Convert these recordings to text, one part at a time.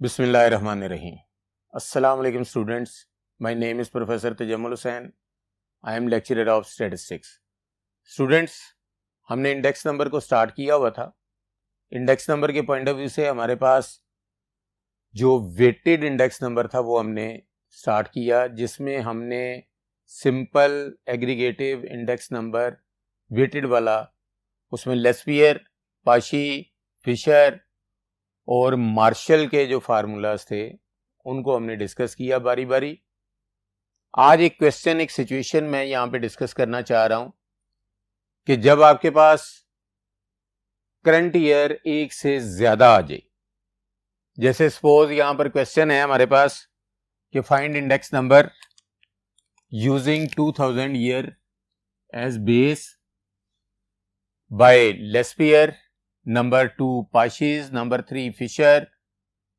बिस्मिल्लाहिर्रहमानिर्रहीम। अस्सलाम वालेकुम students, my name is professor Tajammul Hussain. I am lecturer of statistics. Students, हमने इंडेक्स नंबर को स्टार्ट किया हुआ था। इंडेक्स नंबर के पॉइंट ऑफ व्यू से हमारे पास जो वेटेड इंडेक्स नंबर था वो हमने स्टार्ट किया, जिसमें हमने simple aggregative index number weighted वाला, उसमें लेस्पियर, पाशी, फिशर और मार्शल के जो फार्मूलाज थे उनको हमने डिस्कस किया बारी बारी। आज एक क्वेश्चन, एक सिचुएशन मैं यहां पे डिस्कस करना चाह रहा हूं कि जब आपके पास करंट ईयर एक से ज्यादा आ जाए, जैसे सपोज यहां पर क्वेश्चन है हमारे पास कि find index number using 2000 year as base by Laspeyres, number 2 Paasche's, number 3 Fisher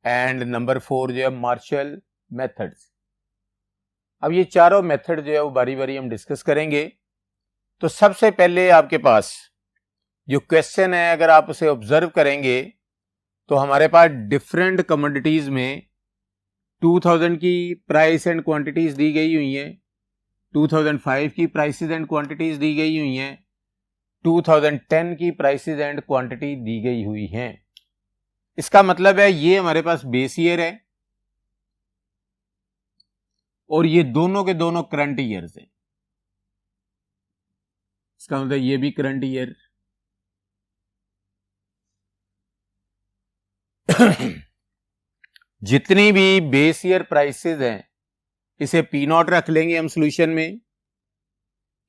and number 4 जो है मार्शल मेथड्स। अब ये चारों मेथड जो है वो बारी बारी हम डिस्कस करेंगे। तो सबसे पहले आपके पास जो क्वेश्चन है, अगर आप उसे ऑब्जर्व करेंगे तो हमारे पास डिफरेंट कमोडिटीज में 2000 की प्राइस एंड क्वांटिटीज दी गई हुई हैं, 2005 की प्राइसेस एंड क्वांटिटीज दी गई हुई हैं, 2010 की प्राइसेस एंड क्वांटिटी दी गई हुई हैं। इसका मतलब है ये हमारे पास बेस ईयर है और ये दोनों के दोनों करंट ईयर्स हैं। इसका मतलब ये भी करंट ईयर जितनी भी बेस ईयर प्राइसेस हैं इसे पी नॉट रख लेंगे हम सॉल्यूशन में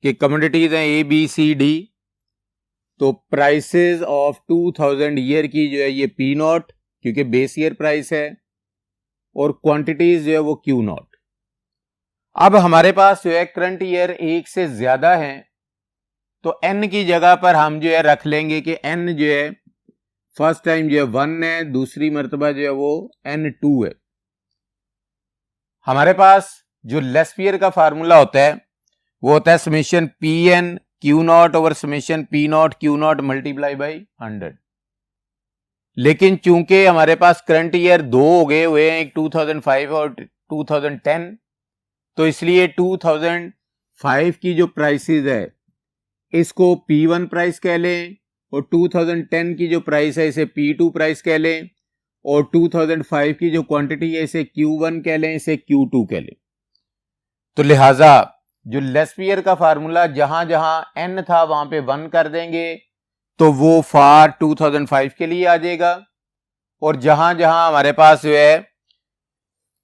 कि कमोडिटीज हैं ए बी सी डी। तो प्राइसेस ऑफ 2000 ईयर की जो है ये पी नॉट, क्योंकि बेस ईयर प्राइस है, और क्वांटिटीज जो है वो क्यू नॉट। अब हमारे पास जो है करंट ईयर एक से ज्यादा है तो एन की जगह पर हम जो है रख लेंगे कि एन जो है फर्स्ट टाइम जो है 1 है, दूसरी मर्तबा जो है वो N2 है। हमारे पास जो लेस्पियर का फार्मूला होता है वो होता है summation P N Q nought over summation P nought Q nought multiply by 100। लेकिन चूंकि हमारे पास करंट ईयर दो हो गए हुए हैं, एक 2005 और 2010, तो इसलिए 2005 की जो प्राइसेस है इसको P1 प्राइस कह लें और 2010 की जो प्राइस है इसे P2 प्राइस कह लें, और 2005 की जो क्वांटिटी है इसे Q1 कह लें, इसे Q2 कह लें। तो लिहाजा जो लेस्पियर का फार्मूला जहां जहां n था वहां पे 1 कर देंगे तो वो फॉर 2005 के लिए आ जाएगा, और जहां जहां हमारे पास जो है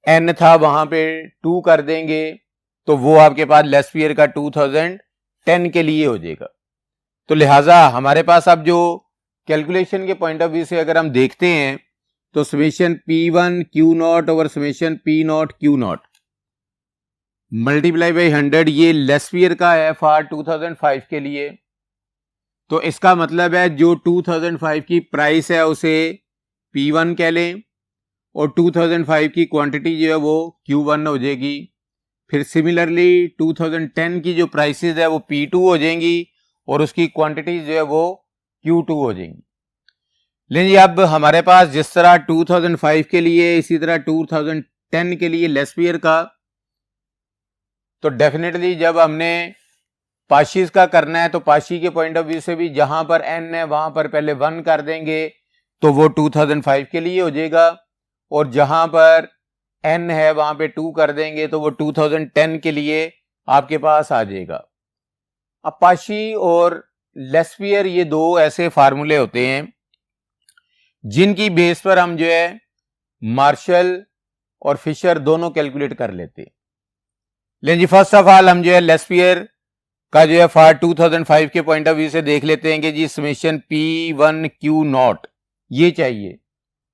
n था वहां पे 2 कर देंगे तो वो आपके पास लेस्पियर का 2010 के लिए हो जाएगा। तो लिहाजा हमारे पास अब जो कैलकुलेशन के पॉइंट ऑफ व्यू से अगर हम देखते हैं तो summation P1 Q not over summation P naught Q not multiply by 100 ये लेस्पियर का है फॉर 2005 के लिए। तो इसका मतलब है जो 2005 की प्राइस है उसे P1 कह लें और 2005 की क्वांटिटी जो है वो Q1 हो जाएगी। फिर सिमिलरली 2010 की जो प्राइसेस है वो P2 हो जाएंगी और उसकी क्वांटिटी जो है वो Q2 हो जाएंगी। लेकिन अब हमारे पास जिस तरह 2005 के लिए इसी तरह 2010 के लिए लेस्पियर का, तो डेफिनेटली जब हमने पाशीज का करना है तो पाशी के पॉइंट ऑफ व्यू से भी जहां पर n है वहां पर पहले 1 कर देंगे तो वो 2005 के लिए हो जाएगा, और जहां पर n है वहां पे 2 कर देंगे तो वो 2010 के लिए आपके पास आ जाएगा। अब पाशी और लेस्पियर ये दो ऐसे फार्मूले होते हैं जिनकी बेस पर हम जो है मार्शल और फिशर दोनों कैलकुलेट कर लेते हैं। लेकिन जी फर्स्ट ऑफ ऑल हम जो है लेस्पियर का जो है फॉर 2005 के पॉइंट ऑफ व्यू से देख लेते हैं कि जी समेशन P1 Q नॉट ये चाहिए।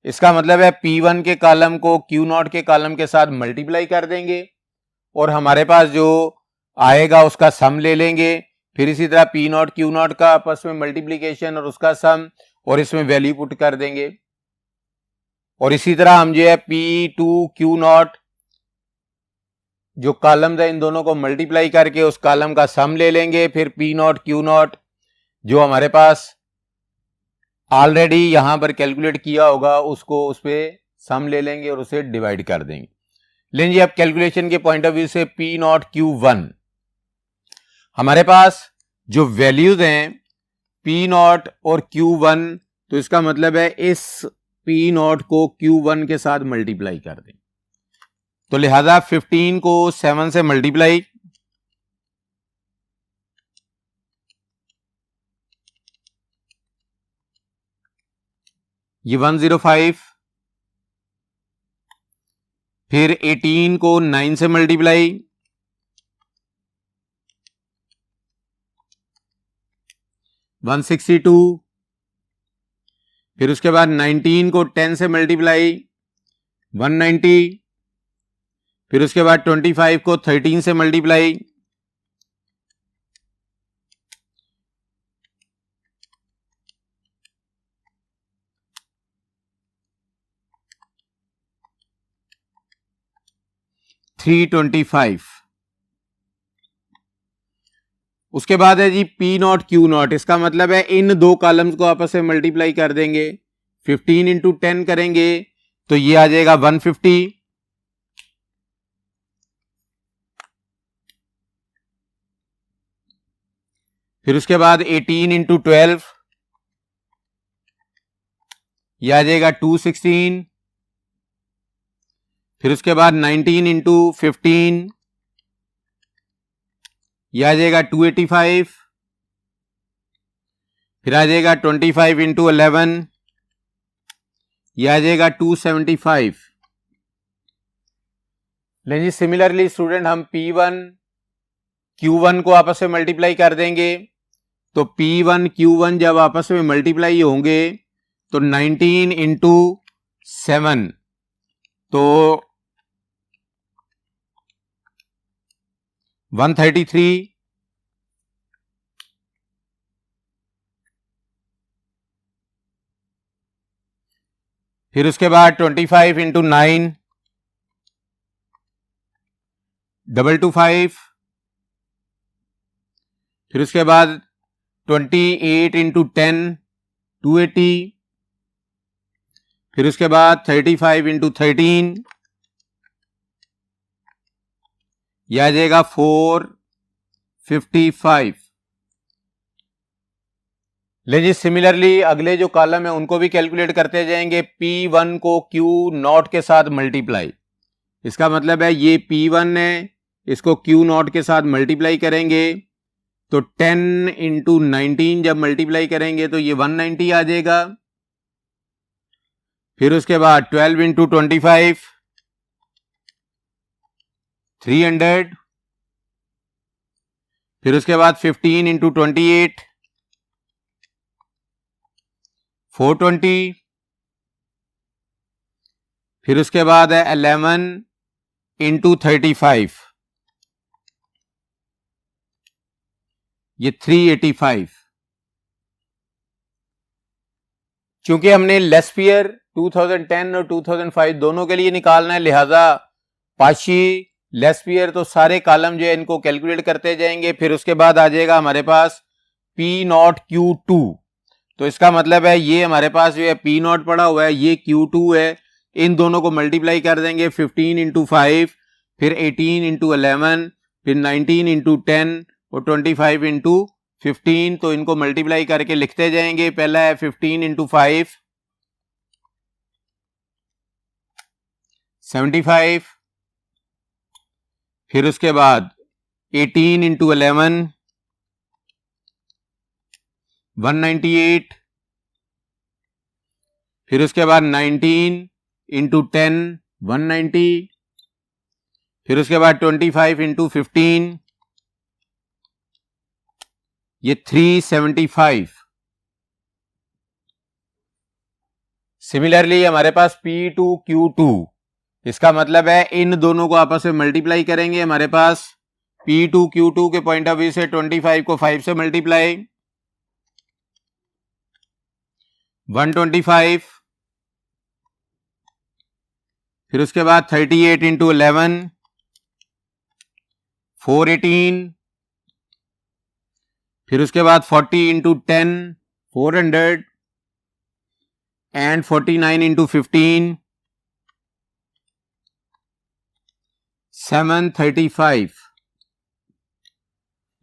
इसका मतलब है P1 के कॉलम को Q नॉट के कॉलम के साथ मल्टीप्लाई कर देंगे और हमारे पास जो आएगा उसका सम ले लेंगे। फिर इसी तरह P नॉट Q नॉट का आपस में मल्टीप्लीकेशन और उसका सम, और इसमें वैल्यू पुट कर देंगे। और इसी तरह हम जो है P2 Q नॉट जो कॉलम है इन दोनों को मल्टीप्लाई करके उस कॉलम का सम ले लेंगे। फिर P नॉट Q नॉट जो हमारे पास ऑलरेडी यहां पर कैलकुलेट किया होगा उसको उस पर सम ले लेंगे और उसे डिवाइड कर देंगे। लेकिन जी अब कैलकुलेशन के पॉइंट ऑफ व्यू से P नॉट Q1 हमारे पास जो वैल्यूज हैं P नॉट और Q1, तो इसका मतलब है इस P नॉट को Q1 के साथ मल्टीप्लाई कर दें। तो लिहाजा 15 को 7 से मल्टीप्लाई, ये 105, फिर 18 को 9 से मल्टीप्लाई, 162, फिर उसके बाद 19 को 10 से मल्टीप्लाई, 190, फिर उसके बाद 25 को 13 से मल्टीप्लाई, 325। उसके बाद है जी P नॉट Q नॉट, इसका मतलब है इन दो कॉलम्स को आपस में मल्टीप्लाई कर देंगे, 15 इंटू 10 करेंगे तो ये आ जाएगा 150, फिर उसके बाद 18 इंटू 12, ये आ जाएगा 216, फिर उसके बाद 19 इंटू 15, ये आ जाएगा 285, फिर आ जाएगा 25 इंटू 11, ये आ जाएगा 275। लेकिन जी सिमिलरली स्टूडेंट हम P1 Q1 को आपस में मल्टीप्लाई कर देंगे, तो P1 Q1 जब आपस में मल्टीप्लाई होंगे तो 19 इंटू 7, तो 133, फिर उसके बाद 25 इंटू 9, 225, फिर उसके बाद 28 इंटू 10, 280, फिर उसके बाद 35 इंटू 13, यह आ जाएगा 455। लेकिन सिमिलरली अगले जो कॉलम है उनको भी कैलकुलेट करते जाएंगे, P1 को Q नॉट के साथ मल्टीप्लाई, इसका मतलब है ये P1 है, इसको Q नॉट के साथ मल्टीप्लाई करेंगे तो 10 इंटू 19 जब मल्टीप्लाई करेंगे तो ये 190 आ जाएगा, फिर उसके बाद 12 इंटू 25, 300, फिर उसके बाद 15 इंटू 28, 420, फिर उसके बाद है 11 इंटू 35, ये 385। चूंकि हमने लेस्ट ईयर 2010 और 2005 दोनों के लिए निकालना है, लिहाजा पाशी लेस्ट ईयर तो सारे कॉलम जो है इनको कैलकुलेट करते जाएंगे, फिर उसके बाद आ जाएगा हमारे पास P नॉट Q2, तो इसका मतलब है ये हमारे पास जो है P नॉट पड़ा हुआ है, ये Q2 है, इन दोनों को मल्टीप्लाई कर देंगे 15 इंटू 5, फिर 18 इंटू 11, फिर 19 इंटू 10 और 25 इंटू 15, तो इनको मल्टीप्लाई करके लिखते जाएंगे। पहला है 15 इंटू 5, 75, फिर उसके बाद 18 इंटू 11, 198, फिर उसके बाद 19 इंटू 10, 190, फिर उसके बाद 25 इंटू 15, ये 375। सिमिलरली हमारे पास P2 Q2, इसका मतलब है इन दोनों को आपस में मल्टीप्लाई करेंगे, हमारे पास P2 Q2 के पॉइंट ऑफ व्यू से 25 को 5 से मल्टीप्लाई, 125, फिर उसके बाद 38 इंटू 11, 418, फिर उसके बाद 40 into 10, 400 and 49 into 15, 735।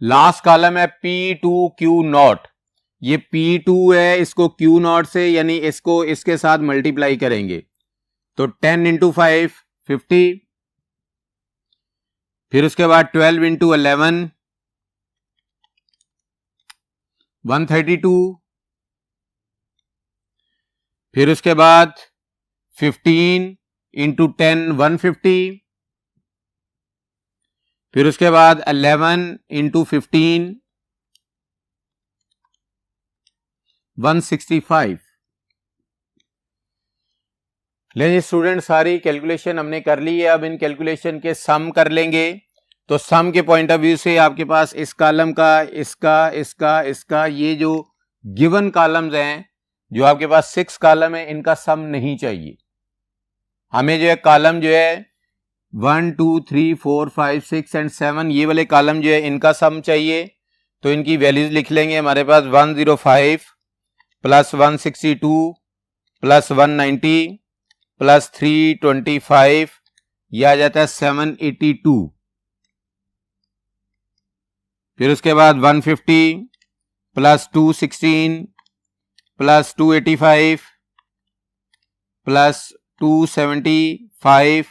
Last column है P2Q0। ये P2 है, इसको Q0 से यानी इसको इसके साथ मल्टीप्लाई करेंगे तो 10 इंटू 5 50, फिर उसके बाद 12 इंटू 11 132, फिर उसके बाद 15 इंटू 10 150, फिर उसके बाद 11 इंटू 15 165। लेकिन स्टूडेंट सारी कैलकुलेशन हमने कर ली है। अब इन कैलकुलेशन के सम कर लेंगे। तो सम के पॉइंट ऑफ व्यू से आपके पास इस कॉलम का, इसका ये जो गिवन कॉलम्स हैं, जो आपके पास 6 कॉलम है, इनका सम नहीं चाहिए हमें। जो है कॉलम जो है 1 2 3 4 5 6 एंड 7, ये वाले कॉलम जो है इनका सम चाहिए। तो इनकी वैल्यूज लिख लेंगे। हमारे पास 105 प्लस 162 प्लस 190 प्लस 325, यह आ जाता है 782। फिर उसके बाद 150 प्लस 216 प्लस 285 प्लस 275,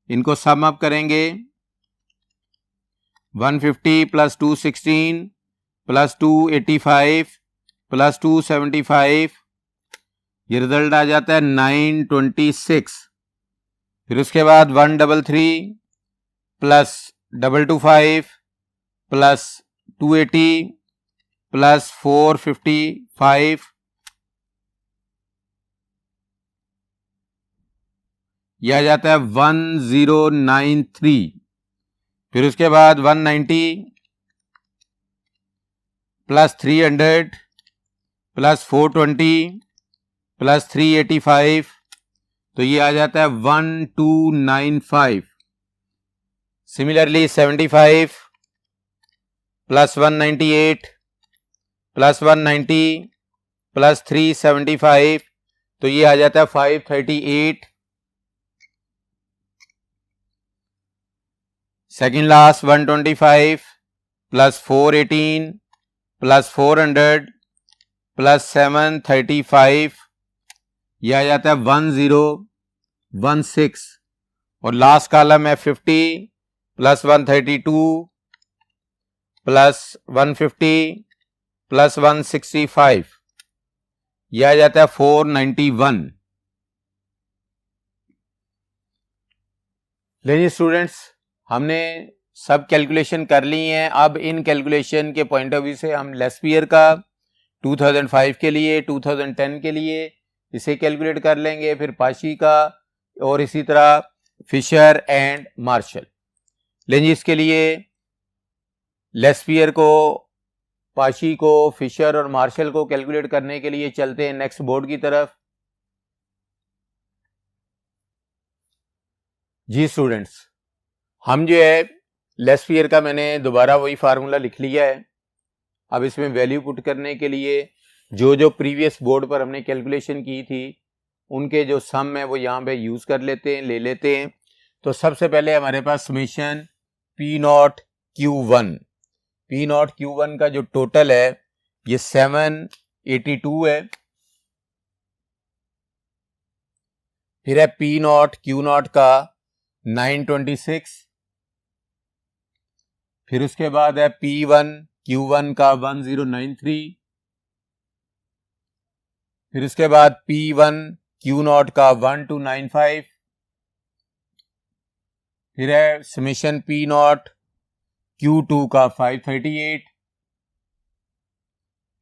इनको सम अप करेंगे। 150 प्लस 216 प्लस 285 प्लस 275, ये रिजल्ट आ जाता है 926। फिर उसके बाद 133 प्लस 225 प्लस 280 प्लस 455, यह आ जाता है 1093। फिर उसके बाद 190 प्लस 300 प्लस 420 प्लस 385, तो ये आ जाता है 1295। सिमिलरली 75 प्लस 198 प्लस 190 प्लस 375, तो ये आ जाता है 538। Second last 125 plus 418 plus 400 plus 735, यह आ जाता है 1016। और लास्ट कॉलम है 50 प्लस 132 प्लस 150 प्लस 165, यह आ जाता है 491। लेकिन स्टूडेंट्स हमने सब कैलकुलेशन कर ली हैं। अब इन कैलकुलेशन के पॉइंट ऑफ व्यू से हम लेस्पियर का 2005 के लिए, 2010 के लिए इसे कैलकुलेट कर लेंगे, फिर पाशी का, और इसी तरह फिशर एंड मार्शल। लेकिन इसके लिए लेस्पियर को, पाशी को, फिशर और मार्शल को कैलकुलेट करने के लिए चलते हैं नेक्स्ट बोर्ड की तरफ। जी स्टूडेंट्स, हम जो है लेस्पियर का मैंने दोबारा वही फार्मूला लिख लिया है। अब इसमें वैल्यू पुट करने के लिए जो जो प्रीवियस बोर्ड पर हमने कैलकुलेशन की थी उनके जो सम है वो यहाँ पे यूज कर लेते हैं, ले लेते हैं। तो सबसे पहले हमारे पास summation P0 Q1, P0 Q1 का जो टोटल है ये 782 है। फिर है P0 Q0 का 926। फिर उसके बाद है P1 Q1 का 1093। फिर उसके बाद P1 Q0 का 1295। फिर है समेशन P0 Q2 का 538।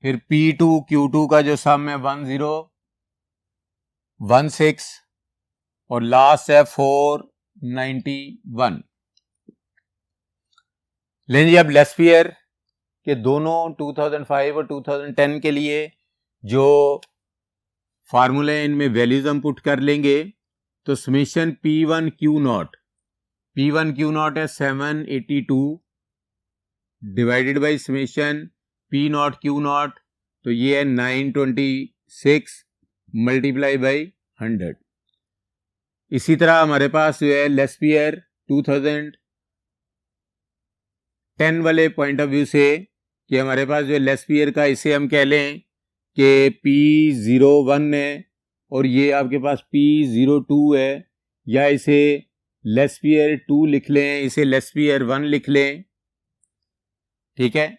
फिर P2 Q2 का जो सम है 1016, और लास्ट है 491। लेकिन अब लेस्पियर के दोनों 2005 और 2010 के लिए जो फार्मूले इनमें वैल्यूज हम पुट कर लेंगे। तो समेशन P1 Q0 है 782 divided by summation P0 Q0, तो ये है 926 मल्टीप्लाई बाई 100। इसी तरह हमारे पास जो है लेस्पियर 2010 वाले पॉइंट ऑफ व्यू से कि हमारे पास जो लेस्पियर का इसे हम कह लें कि P01 है और ये आपके पास P02 है, या इसे लेस्पियर 2 लिख लें, इसे लेस्पियर 1 लिख लें, ठीक है।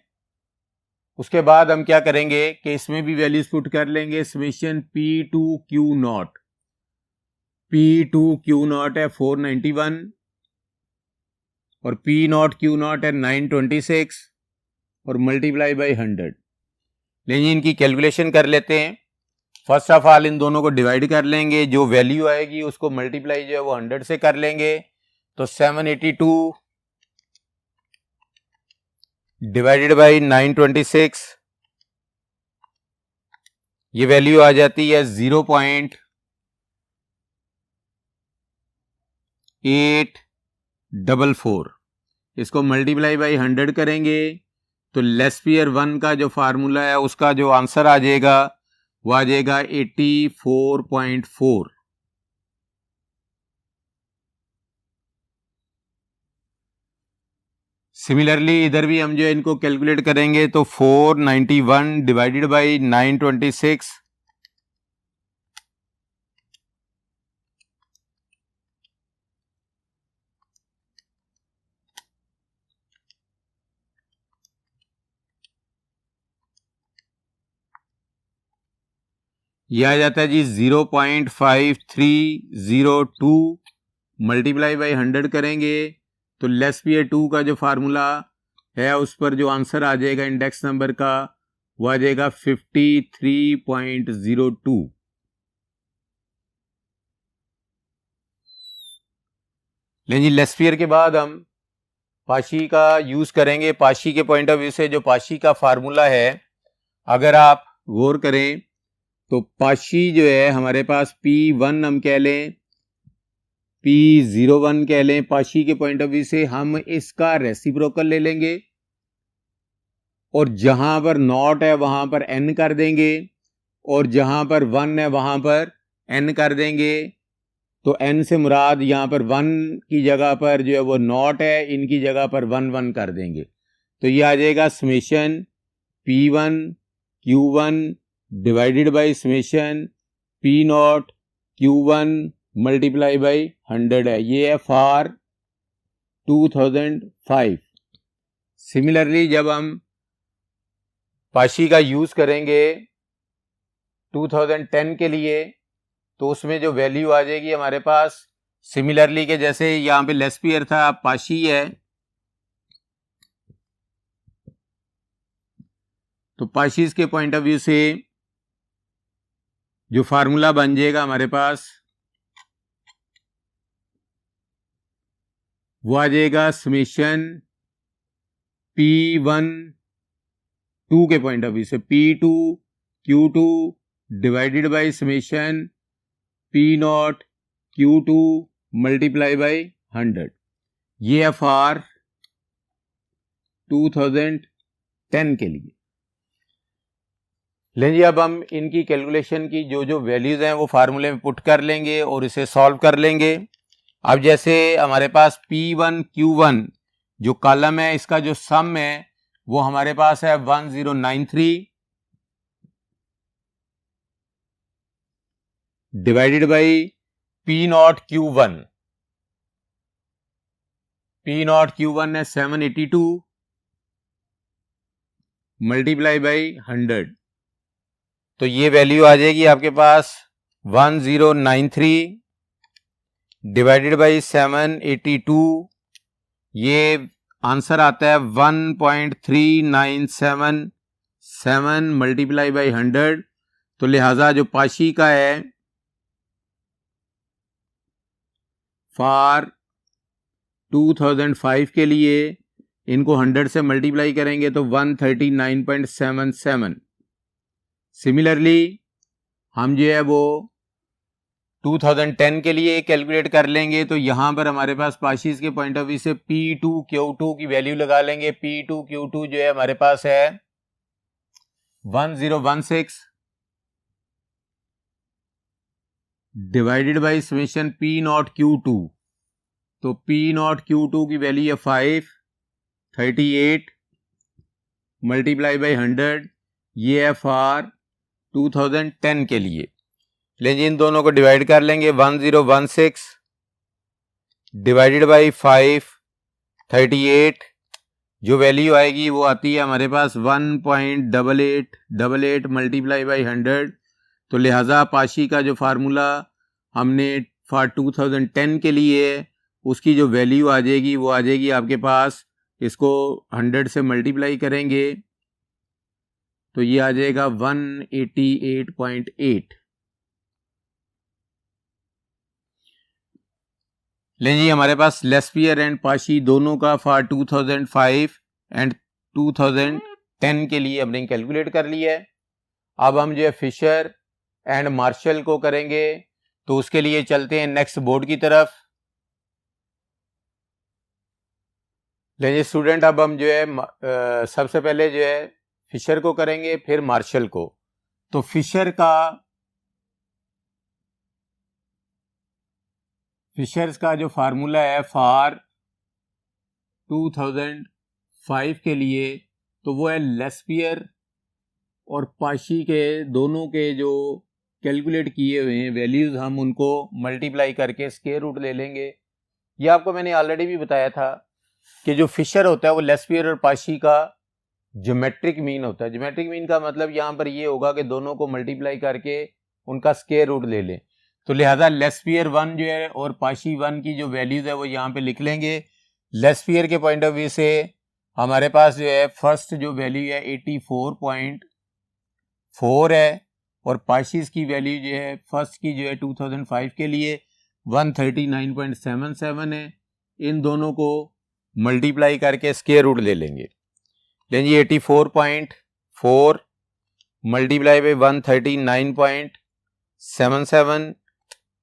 उसके बाद हम क्या करेंगे कि इसमें भी वैल्यूज पुट कर लेंगे। समेशन P2Q0, P2Q0 है 491 और P0Q0 है 926 और मल्टीप्लाई बाई 100। लेकिन इनकी कैलकुलेशन कर लेते हैं। फर्स्ट ऑफ ऑल इन दोनों को डिवाइड कर लेंगे, जो वैल्यू आएगी उसको मल्टीप्लाई जो है वो 100 से कर लेंगे। तो 782 डिवाइडेड बाई 926, ये वैल्यू आ जाती है 0.844। इसको मल्टीप्लाई बाई 100 करेंगे तो लेस्पियर 1 का जो फार्मूला है उसका जो आंसर आ जाएगा वो आ जाएगा 84.4। सिमिलरली इधर भी हम जो है इनको कैलकुलेट करेंगे तो 491 डिवाइडेड बाई 926, यह आ जाता है जी 0.5302 मल्टीप्लाई बाई 100 करेंगे तो लेस्पियर 2 का जो फार्मूला है उस पर जो आंसर आ जाएगा इंडेक्स नंबर का वो आ जाएगा 53.02। लेकिन जी लेस्पियर के बाद हम पाशी का यूज करेंगे। पाशी के पॉइंट ऑफ व्यू से जो पाशी का फार्मूला है, अगर आप गौर करें तो पाशी जो है हमारे पास P1 हम कह लें, P01 कह लें, पाशी के पॉइंट ऑफ व्यू से हम इसका रेसिप्रोकल ले लेंगे और जहां पर नॉट है वहां पर n कर देंगे और जहां पर 1 है वहां पर n कर देंगे। तो n से मुराद यहां पर 1 की जगह पर जो है वो नॉट है, इनकी जगह पर 1 1 कर देंगे। तो ये आ जाएगा summation P1 Q1 divided by summation P0 Q1 multiply by 100 है। ये है फॉर 2005। सिमिलरली जब हम पाशी का यूज करेंगे 2010 के लिए तो उसमें जो वैल्यू आ जाएगी हमारे पास सिमिलरली के जैसे यहां पे लेस्पियर था, पाशी है, तो पाशीज के पॉइंट ऑफ व्यू से जो फार्मूला बन जाएगा हमारे पास वो आ जाएगा समेशन P1 2 के पॉइंट ऑफ व्यू से P2 Q2 divided by summation P0 Q2 multiply by 100। ये है फॉर 2010 के लिए। लेकिन अब हम इनकी कैलकुलेशन की जो जो वैल्यूज हैं वो फार्मूले में पुट कर लेंगे और इसे सॉल्व कर लेंगे। अब जैसे हमारे पास P1 Q1 जो कॉलम है इसका जो सम है वो हमारे पास है 1093 divided by P0 Q1। P0 Q1 है 782 मल्टीप्लाई बाई 100। तो ये वैल्यू आ जाएगी आपके पास 1093 डिवाइडेड बाई 782। ये आंसर आता है 1.3977 मल्टीप्लाई बाई 100। तो लिहाजा जो पाशी का है फॉर 2005 के लिए इनको 100 से मल्टीप्लाई करेंगे तो 139.77। सिमिलरली हम जो है वो 2010 के लिए कैलकुलेट कर लेंगे तो यहां पर हमारे पास पाशीज के पॉइंट ऑफ व्यू से P2 Q2 की वैल्यू लगा लेंगे। P2 Q2 जो है हमारे पास है 1016 divided by summation P nought Q two. तो पी नॉट क्यू टू की वैल्यू है 538 मल्टीप्लाई बाई 100, ये है फॉर 2010 के लिए। लेकिन इन दोनों को डिवाइड कर लेंगे, 1016 डिवाइडेड बाई 538, जो वैल्यू आएगी वो आती है हमारे पास 1.8888 मल्टीप्लाई बाई 100। तो लिहाजा पाशी का जो फार्मूला हमने फॉर 2010 के लिए है, उसकी जो वैल्यू आ जाएगी वो आ जाएगी आपके पास, इसको 100 से मल्टीप्लाई करेंगे तो ये आ जाएगा 188.8। लेकिन जी हमारे पास लेस्पियर एंड पाशी दोनों का फॉर 2005 एंड 2010 के लिए हमने कैलकुलेट कर लिया है। अब हम जो है फिशर एंड मार्शल को करेंगे, तो उसके लिए चलते हैं नेक्स्ट बोर्ड की तरफ। लेकिन स्टूडेंट अब हम जो है सबसे पहले जो है फिशर को करेंगे, फिर मार्शल को। तो फिशर्स का जो फार्मूला है फॉर 2005 के लिए, तो वो है लेस्पियर और पाशी के दोनों के जो कैलकुलेट किए हुए हैं वैल्यूज, हम उनको मल्टीप्लाई करके स्क्वायर रूट ले लेंगे। ये आपको मैंने ऑलरेडी भी बताया था कि जो फिशर होता है वो लेस्पियर और पाशी का ज्योमेट्रिक मीन होता है। ज्योमेट्रिक मीन का मतलब यहाँ पर ये होगा कि दोनों को मल्टीप्लाई करके उनका स्क्वायर रूट ले लें। तो लिहाजा लेस्पियर 1 जो है और पाशी 1 की जो वैल्यूज है वो यहाँ पे लिख लेंगे। लेस्पियर के पॉइंट ऑफ व्यू से हमारे पास जो है फर्स्ट जो वैल्यू है 84.4 है, और पाशीज की वैल्यू जो है फर्स्ट की जो है 2005 के लिए 139.77 है। इन दोनों को मल्टीप्लाई करके स्क्वायर रूट ले लेंगे। लेंगे 84.4 मल्टीप्लाई बाई 139.77,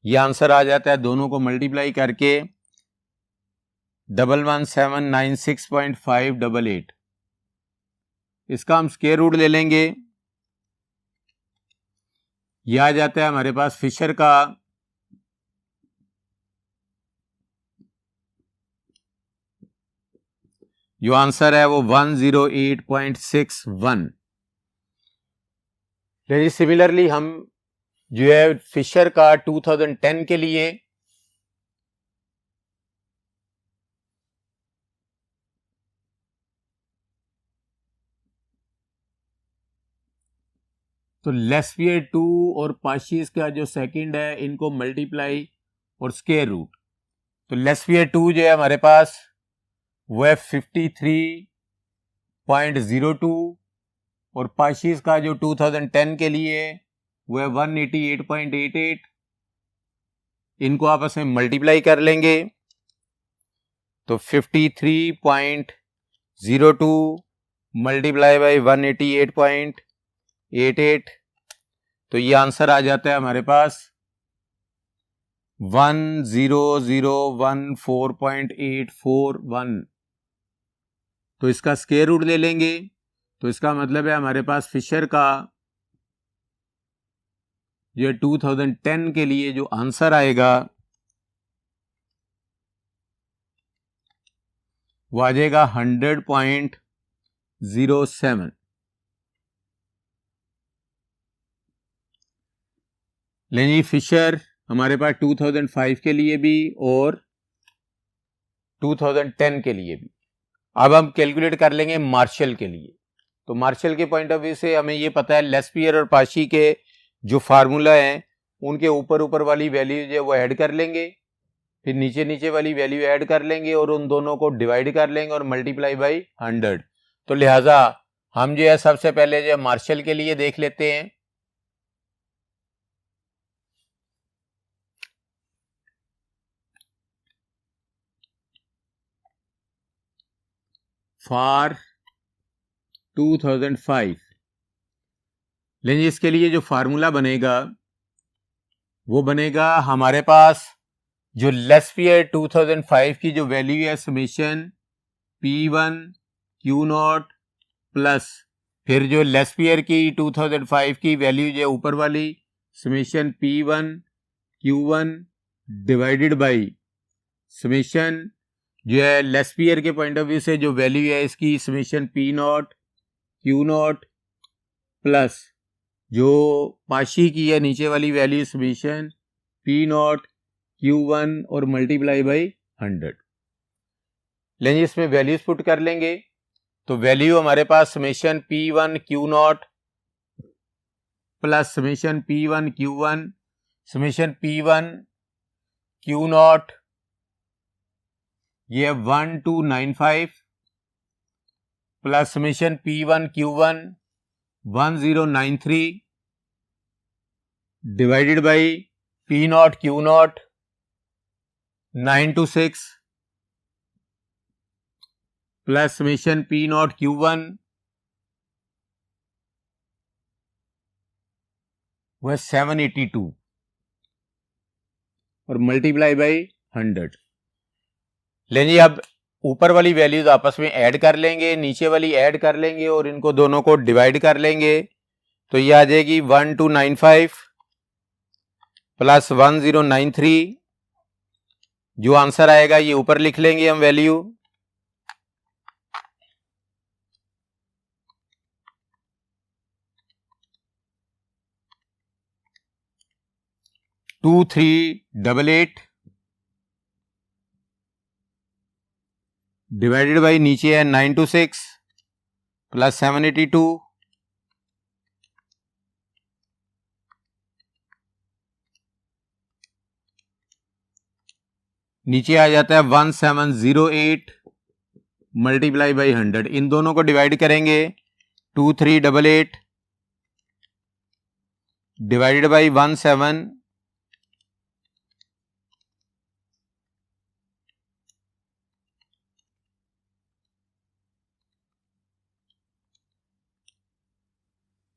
ये आंसर आ जाता है। दोनों को मल्टीप्लाई करके 11796.588, इसका हम स्क्वायर रूट ले लेंगे। यह आ जाता है हमारे पास फिशर का जो आंसर है वो 108.61। सिमिलरली हम जो है फिशर का 2010 के लिए तो लेस्पियर 2 और पाशीज का जो सेकंड है इनको मल्टीप्लाई और स्क्वायर रूट। तो लेस्पियर 2 जो है हमारे पास वो है 53.02 और पाशीज का जो 2010 के लिए वो है 188.88। इनको आपस में मल्टीप्लाई कर लेंगे तो 53.02 मल्टीप्लाई बाई 188.88, तो ये आंसर आ जाता है हमारे पास 10014.841। तो इसका स्क्वायर रूट ले लेंगे, तो इसका मतलब है हमारे पास फिशर का जो 2010 के लिए जो आंसर आएगा वो आ जाएगा 100.07। लेनी फिशर हमारे पास 2005 के लिए भी और 2010 के लिए भी। अब हम कैलकुलेट कर लेंगे मार्शल के लिए। तो मार्शल के पॉइंट ऑफ व्यू से हमें ये पता है लेस्पियर और पाशी के जो फार्मूला हैं उनके ऊपर ऊपर वाली वैल्यू जो है वो ऐड कर लेंगे, फिर नीचे नीचे वाली वैल्यू ऐड कर लेंगे और उन दोनों को डिवाइड कर लेंगे और मल्टीप्लाई बाई 100। तो लिहाजा हम जो है सबसे पहले जो है मार्शल के लिए देख लेते हैं। फॉर 2005 लेकिन इसके लिए जो फार्मूला बनेगा वो बनेगा हमारे पास जो लेस्पियर 2005 की जो वैल्यू है समेशन P1 Q0 प्लस फिर जो लेस्पियर की 2005 की वैल्यू जो ऊपर वाली summation P1 Q1 divided by summation जो है लेस्पियर के पॉइंट ऑफ व्यू से जो वैल्यू है इसकी summation P naught Q naught plus जो पाशी की है नीचे वाली value summation P naught Q1 और मल्टीप्लाई बाई 100। लेंगे इसमें वैल्यूज पुट कर लेंगे तो वैल्यू हमारे पास summation P1 Q naught plus summation P1 Q1 summation P1 Q naught ये 1295 plus summation P1 Q1 1093 divided by P naught Q naught 926 plus summation P naught Q1 वह 782 और मल्टीप्लाई बाई 100। लेंगे अब ऊपर वाली वैल्यूज आपस में ऐड कर लेंगे, नीचे वाली ऐड कर लेंगे और इनको दोनों को डिवाइड कर लेंगे तो ये आ जाएगी 1295 प्लस 1093। जो आंसर आएगा ये ऊपर लिख लेंगे हम वैल्यू। टू 388 डिवाइडेड बाई नीचे है 926 प्लस 782 नीचे आ जाता है 1708 मल्टीप्लाई बाई 100। इन दोनों को डिवाइड करेंगे 2388 डिवाइडेड बाई 17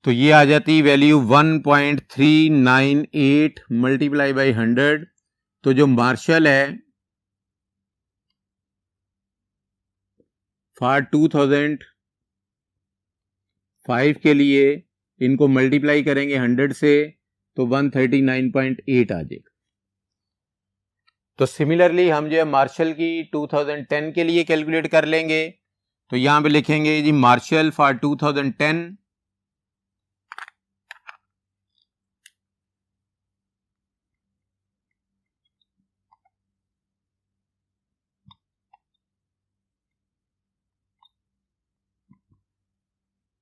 तो ये आ जाती वैल्यू 1.398 मल्टीप्लाई बाई 100। तो जो मार्शल है फॉर 2005 के लिए इनको मल्टीप्लाई करेंगे 100 से तो 139.8 आ जाएगा। तो सिमिलरली हम जो है मार्शल की 2010 के लिए कैलकुलेट कर लेंगे तो यहां पे लिखेंगे जी मार्शल फॉर 2010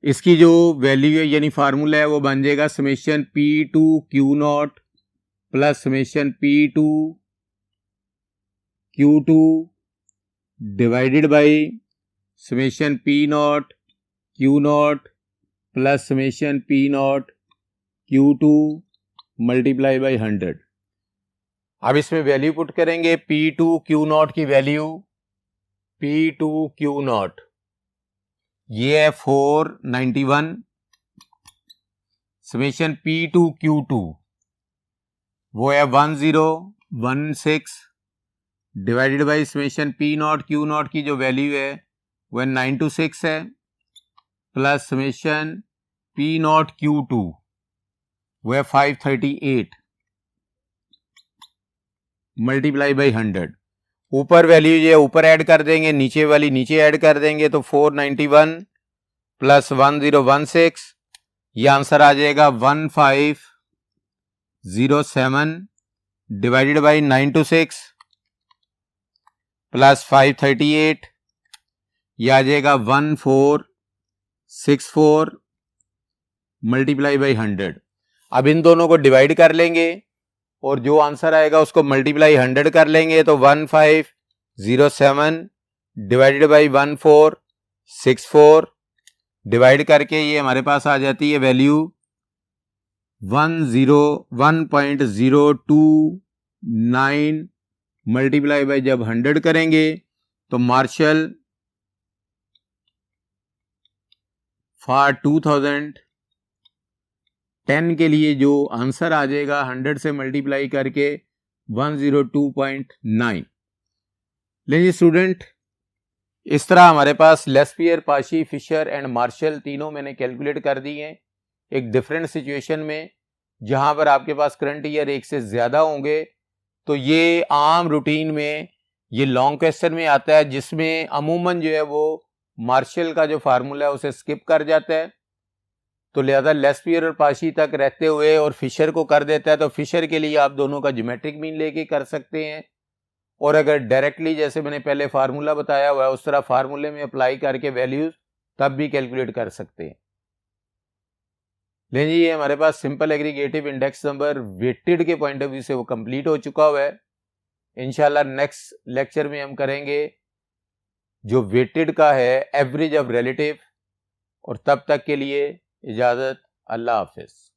इसकी जो वैल्यू है यानी फार्मूला है वो बन जाएगा summation P2 Q naught plus summation P2 Q2 divided by summation P naught Q naught plus summation P not Q2 multiply by 100। अब इसमें वैल्यू पुट करेंगे P2 Q नॉट की वैल्यू P2 Q नॉट ये है 491 summation P2 Q2 वो है 1016 divided by summation P naught Q not की जो वैल्यू है वह 926 है plus summation P not Q2 वो है 538 मल्टीप्लाई बाई 100। ऊपर वैल्यू ये ऊपर ऐड कर देंगे, नीचे वाली नीचे ऐड कर देंगे तो 491 प्लस 1016 ये आंसर आ जाएगा 1507 डिवाइडेड बाई 926 प्लस 538 ये आ जाएगा 1464 मल्टीप्लाई बाई 100। अब इन दोनों को डिवाइड कर लेंगे और जो आंसर आएगा उसको मल्टीप्लाई 100 कर लेंगे तो 1507 डिवाइडेड बाई 1464 डिवाइड करके ये हमारे पास आ जाती है वैल्यू 101.029 मल्टीप्लाई बाई जब 100 करेंगे तो मार्शल फॉर 2010 के लिए जो आंसर आ जाएगा 100 से मल्टीप्लाई करके 102.9। लेकिन स्टूडेंट इस तरह हमारे पास लेस्पियर, पाशी, फिशर एंड मार्शल तीनों मैंने कैलकुलेट कर दी हैं एक डिफरेंट सिचुएशन में जहां पर आपके पास करंट ईयर 1 से ज्यादा होंगे, तो ये आम रूटीन में ये लॉन्ग क्वेश्चन में आता है, जिसमें अमूमन जो है वो मार्शल का जो फार्मूला है उसे स्किप कर जाता है। तो लिहाजा लेस्पियर और पाशी तक रहते हुए और फिशर को कर देता है, तो फिशर के लिए आप दोनों का ज्योमेट्रिक मीन लेके कर सकते हैं। और अगर डायरेक्टली जैसे मैंने पहले फार्मूला बताया हुआ है उस तरह फार्मूले में अप्लाई करके वैल्यूज तब भी कैलकुलेट कर सकते हैं। लेकिन ये हमारे पास simple aggregative index number weighted के पॉइंट ऑफ व्यू से वो कंप्लीट हो चुका हुआ है। इंशाल्लाह नेक्स्ट लेक्चर में हम करेंगे जो वेटेड का है एवरेज ऑफ रिलेटिव। और तब तक के लिए इजाजत, अल्लाह हाफिज।